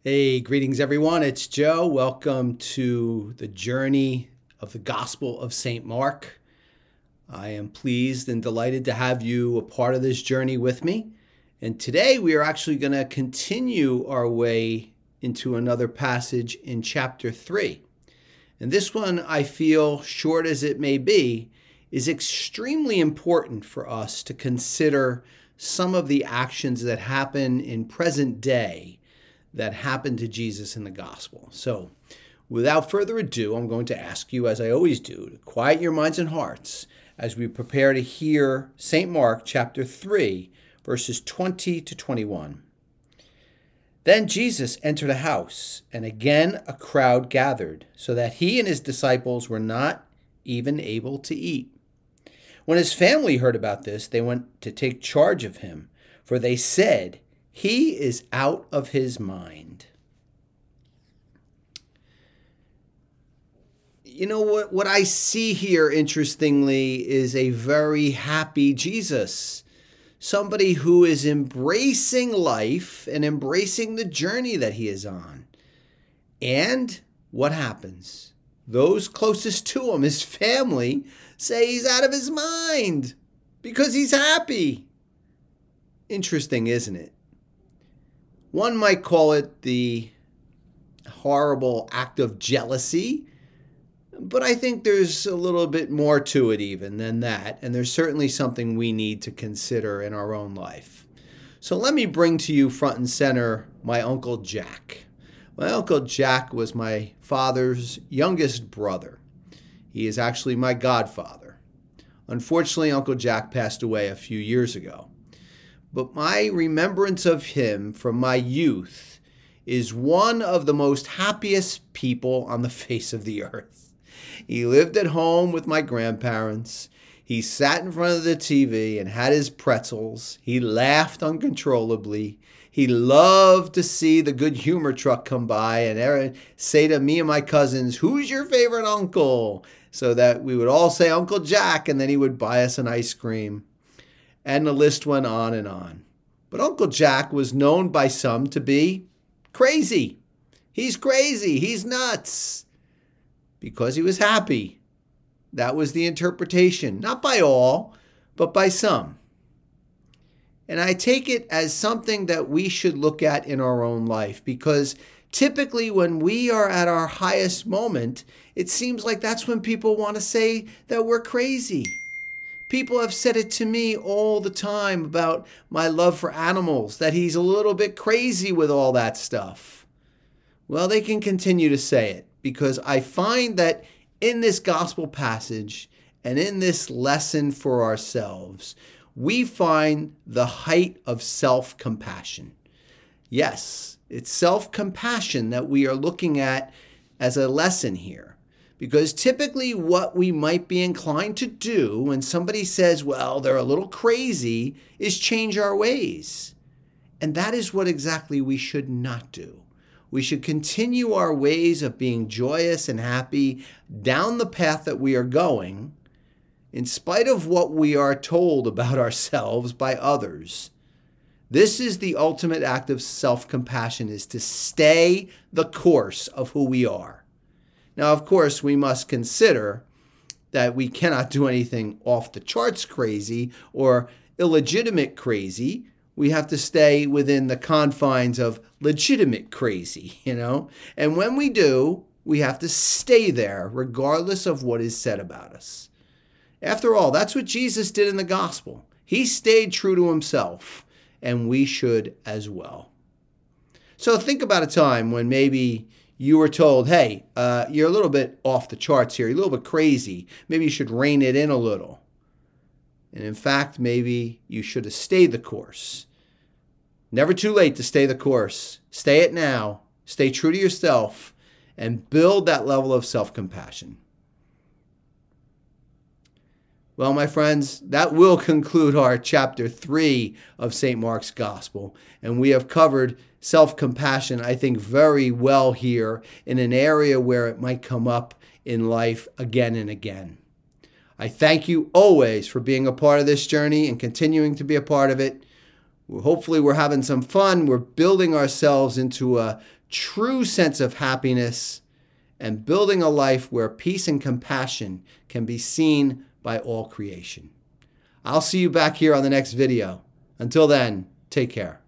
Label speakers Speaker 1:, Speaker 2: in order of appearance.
Speaker 1: Hey, greetings everyone. It's Joe. Welcome to the journey of the Gospel of St. Mark. I am pleased and delighted to have you a part of this journey with me. And today we are actually going to continue our way into another passage in chapter 3. And this one, I feel, short as it may be, is extremely important for us to consider some of the actions that happen in present day that happened to Jesus in the gospel. So, without further ado, I'm going to ask you, as I always do, to quiet your minds and hearts as we prepare to hear St. Mark chapter 3, verses 20 to 21. Then Jesus entered a house, and again a crowd gathered, so that he and his disciples were not even able to eat. When his family heard about this, they went to take charge of him, for they said, "He is out of his mind." You know what I see here, interestingly, is a very happy Jesus. Somebody who is embracing life and embracing the journey that he is on. And what happens? Those closest to him, his family, say he's out of his mind because he's happy. Interesting, isn't it? One might call it the horrible act of jealousy, but I think there's a little bit more to it even than that, and there's certainly something we need to consider in our own life. So let me bring to you front and center my Uncle Jack. My Uncle Jack was my father's youngest brother. He is actually my godfather. Unfortunately, Uncle Jack passed away a few years ago. But my remembrance of him from my youth is one of the most happiest people on the face of the earth. He lived at home with my grandparents. He sat in front of the TV and had his pretzels. He laughed uncontrollably. He loved to see the good humor truck come by and say to me and my cousins, "Who's your favorite uncle?" So that we would all say Uncle Jack, and then he would buy us an ice cream. And the list went on and on. But Uncle Jack was known by some to be crazy. He's crazy. He's nuts. Because he was happy. That was the interpretation. Not by all, but by some. And I take it as something that we should look at in our own life. Because typically when we are at our highest moment, it seems like that's when people want to say that we're crazy. People have said it to me all the time about my love for animals, that he's a little bit crazy with all that stuff. Well, they can continue to say it because I find that in this gospel passage and in this lesson for ourselves, we find the height of self-compassion. Yes, it's self-compassion that we are looking at as a lesson here. Because typically what we might be inclined to do when somebody says, well, they're a little crazy, is change our ways. And that is what exactly we should not do. We should continue our ways of being joyous and happy down the path that we are going, in spite of what we are told about ourselves by others. This is the ultimate act of self-compassion, is to stay the course of who we are. Now, of course, we must consider that we cannot do anything off the charts crazy or illegitimate crazy. We have to stay within the confines of legitimate crazy, And when we do, we have to stay there regardless of what is said about us. After all, that's what Jesus did in the gospel. He stayed true to himself, and we should as well. So think about a time when maybe you were told, hey, you're a little bit off the charts here. You're a little bit crazy. Maybe you should rein it in a little. And in fact, maybe you should have stayed the course. Never too late to stay the course. Stay it now. Stay true to yourself and build that level of self-compassion. Well, my friends, that will conclude our chapter 3 of St. Mark's Gospel. And we have covered self-compassion, I think, very well here in an area where it might come up in life again and again. I thank you always for being a part of this journey and continuing to be a part of it. Hopefully we're having some fun. We're building ourselves into a true sense of happiness and building a life where peace and compassion can be seen by all creation. I'll see you back here on the next video. Until then, take care.